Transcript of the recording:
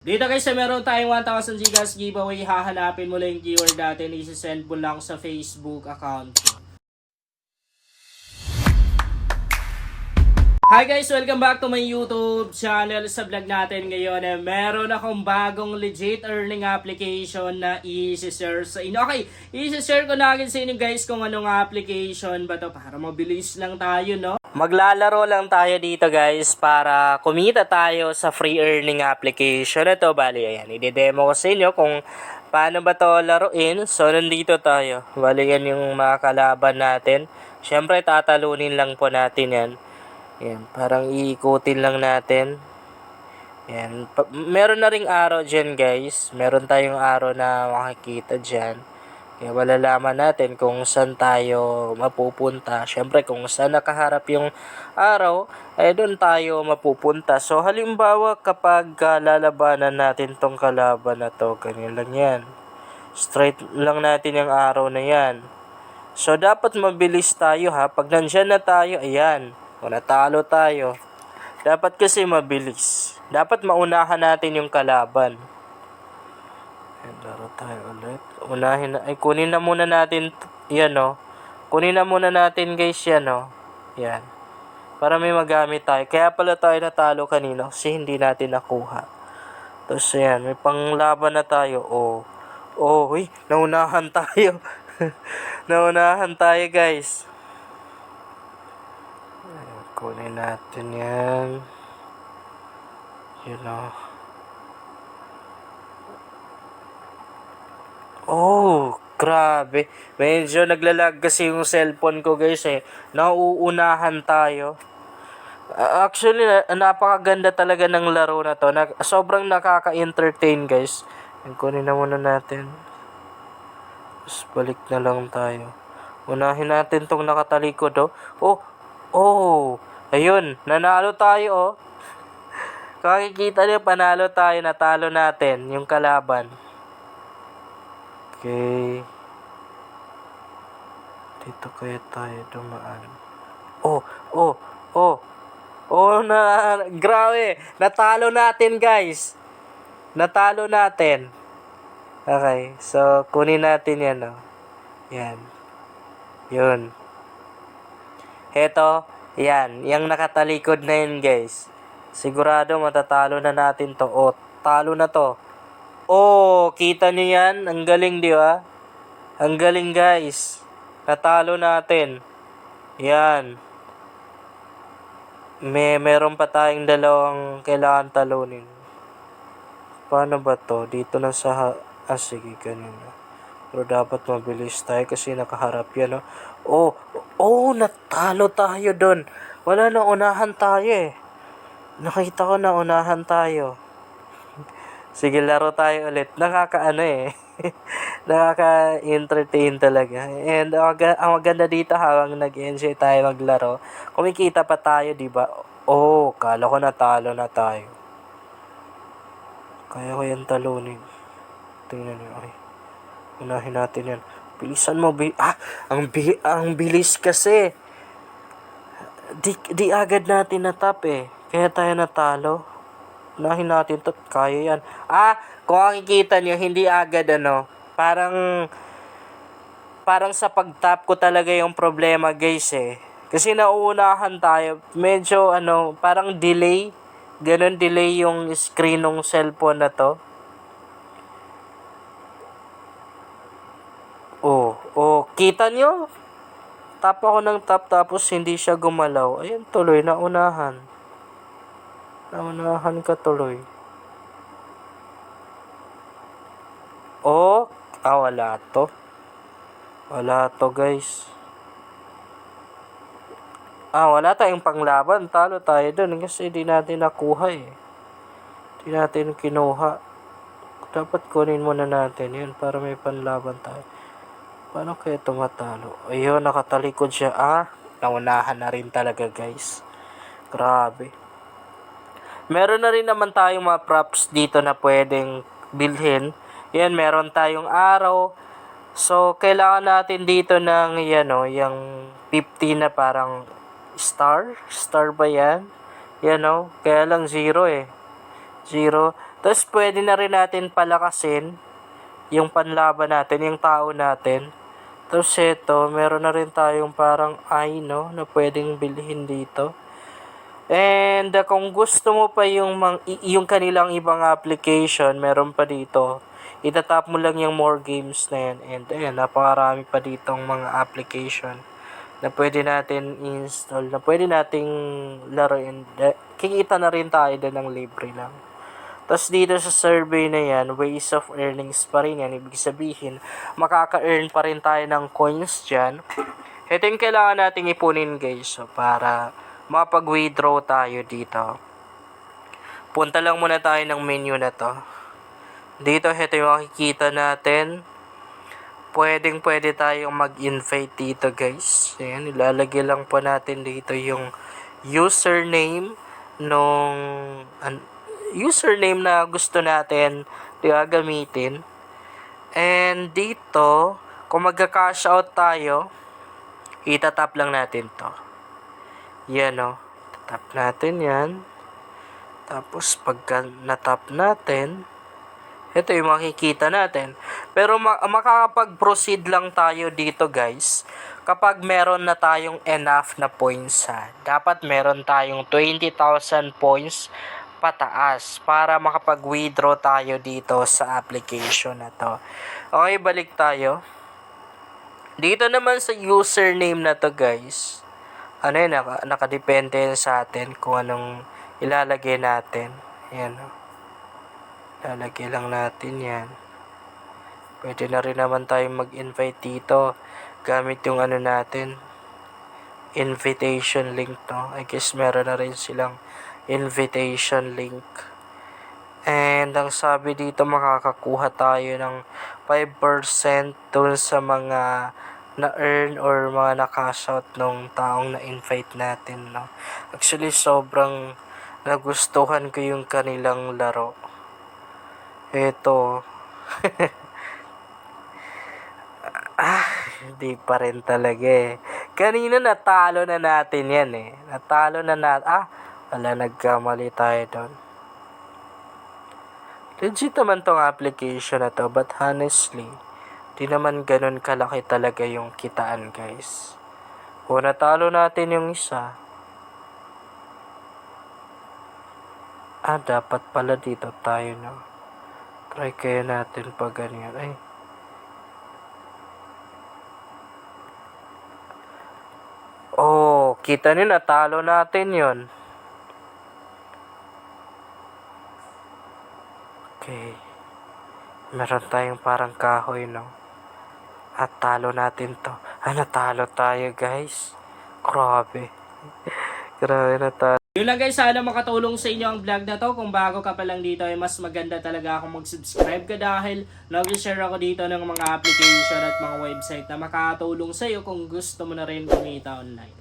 Dito guys, meron tayong 1,000 gigas giveaway. Hahanapin mo lang yung keyword natin. Isi-send mo lang sa Facebook account ko. Hi guys! Welcome back to my YouTube channel. Sa vlog natin ngayon, meron akong bagong legit earning application na i-share sa inyo. Okay, i-share ko na agad sa inyo guys kung anong application ba to para mabilis lang tayo, no? Maglalaro lang tayo dito guys para kumita tayo sa free earning application. Ito, bali, ayan, i-demo ko sa inyo kung paano ba to laruin. So, nandito tayo. Bali, yan yung mga kalaban natin. Siyempre, tatalunin lang po natin yan. Yan, parang iikutin lang natin. Yan, meron na ring araw dyan guys. Meron tayong araw na makikita dyan. Kaya malalaman natin kung saan tayo mapupunta. Siyempre kung saan nakaharap yung araw, ay doon tayo mapupunta. So halimbawa kapag lalabanan natin tong kalaban na to, ganyan lang yan. Straight lang natin yung araw na yan. So dapat mabilis tayo ha. Pag nandyan na tayo, ayan. Kung natalo tayo, dapat kasi mabilis. Dapat maunahan natin yung kalaban. Laro tayo ulit. Kunin na muna natin, yan o. Kunin na muna natin guys yan o. Yan. Para may magamit tayo. Kaya pala tayo natalo kanina kasi hindi natin nakuha. Tapos yan, may panglaban na tayo. Uy, naunahan tayo. Naunahan tayo guys. Kunin natin yan. You know. Grabe. Medyo naglalag kasi yung cellphone ko guys eh. Nauunahan tayo. Actually, napakaganda talaga ng laro na to. Sobrang nakaka-entertain guys. Kunin na muna natin. Tapos balik na lang tayo. Unahin natin tong nakatalikod oh. Ayun, nanalo tayo oh. Kakikita niyo, panalo tayo, natalo natin yung kalaban. Okay. Dito kaya tayo dumaan. Grabe, natalo natin guys. Natalo natin. Okay, so kunin natin yan oh. Yan. Yun. Heto. Yan, yung nakatalikod na yun guys. Sigurado matatalo na natin to. Talo na to. Kita niyo yan? Ang galing, di ba? Ang galing guys. Natalo natin. Yan. Meron pa tayong dalawang kailangan talunin. Paano ba to? Dito na sa... sige, kanina. Pero dapat mabilis tayo kasi nakaharap yan, no? Natalo tayo doon. Wala na, unahan tayo eh. Nakita ko na unahan tayo. Sige, laro tayo ulit. Nakaka-entertain talaga. And ang maganda dito habang nag-enjoy tayo maglaro, kumikita pa tayo, di ba? Kala ko natalo na tayo. Kaya ko yan talunin. Tingnan niyo, unahin natin yan. Bilisan mo, ang bilis kasi. Di agad natin natap eh. Kaya tayo natalo. Unahin natin to, kaya yan. Kung makikita nyo, hindi agad parang sa pag-tap ko talaga yung problema guys eh. Kasi nauunahan tayo. Medyo parang delay. Ganon delay yung screen ng cellphone na to. Kita nyo? Tap ako ng tap tapos hindi siya gumalaw. Ayun, tuloy, naunahan. Naunahan ka tuloy. Wala to. Wala to guys. Wala tayong panglaban. Talo tayo dun kasi di natin nakuha eh. Di natin kinuha. Dapat kunin muna natin yun para may panlaban tayo. Paano kaya tumatalo? Ayun, nakatalikod siya. Naunahan na rin talaga guys. Grabe. Meron na rin naman tayong mga props dito na pwedeng bilhin. Yan, meron tayong araw. So, kailangan natin dito ng yung 50 na parang star. Star ba yan? Kaya lang 0 eh. 0. Tapos pwede na rin natin palakasin yung panlaban natin, yung tao natin. Tapos ito, meron na rin tayong parang eye, no, na pwedeng bilhin dito. And kung gusto mo pa yung kanilang ibang application, meron pa dito. Itatap mo lang yung more games na yan. And ayan, napakarami pa ditong mga application na pwede natin install, na pwede nating laruin. Kikita na rin tayo doon ng libre lang. Tapos dito sa survey na yan, ways of earnings pa rin yan. Ibig sabihin, makaka-earn pa rin tayo ng coins dyan. Ito yung kailangan nating ipunin guys, so, para mapag-withdraw tayo dito. Punta lang muna tayo ng menu na to. Dito, ito yung makikita natin. Pwede tayong mag-invite dito guys. Ayan, ilalagay lang po natin dito yung username nung username na gusto natin gagamitin. And dito, kung magka-cash out tayo, itatap lang natin to. Yan o. Itatap natin yan. Tapos pagka natap natin, ito yung makikita natin. Pero makakapag-proceed lang tayo dito guys kapag meron na tayong enough na points ha. Dapat meron tayong 20,000 points pataas para makapag-withdraw tayo dito sa application na to. Okay, balik tayo. Dito naman sa username na to guys, ano yun, nakadepende sa atin kung anong ilalagay natin. Ayan o. Lalagay lang natin yan. Pwede na rin naman tayong mag-invite dito gamit yung ano natin, invitation link, no? I guess meron na rin silang invitation link. And ang sabi dito, makakakuha tayo ng 5% dun sa mga na-earn or mga na-cash out nung taong na-invite natin, no? Actually, sobrang nagustuhan ko yung kanilang laro. Ito. Hindi pa rin talaga eh. Kanina natalo na natin yan eh. Natalo na natin. Wala, nagkamali tayo doon. Legit naman tong application na to. But honestly, di naman ganun kalaki talaga yung kitaan guys. Kung natalo natin yung isa, dapat pala dito tayo, no? Try kaya natin pag ganyan. Ay. Oh, kita nyo, natalo natin yon. Okay. Meron tayong parang kahoy, no? At talo natin to. Natalo tayo, guys. Grabe. Grabe na tayo. Yun lang guys, sana makatulong sa inyo ang vlog na to. Kung bago ka pa lang dito ay mas maganda talaga akong mag-subscribe ka dahil nag-share ako dito ng mga application at mga website na makatulong sa iyo kung gusto mo na rin kumita online.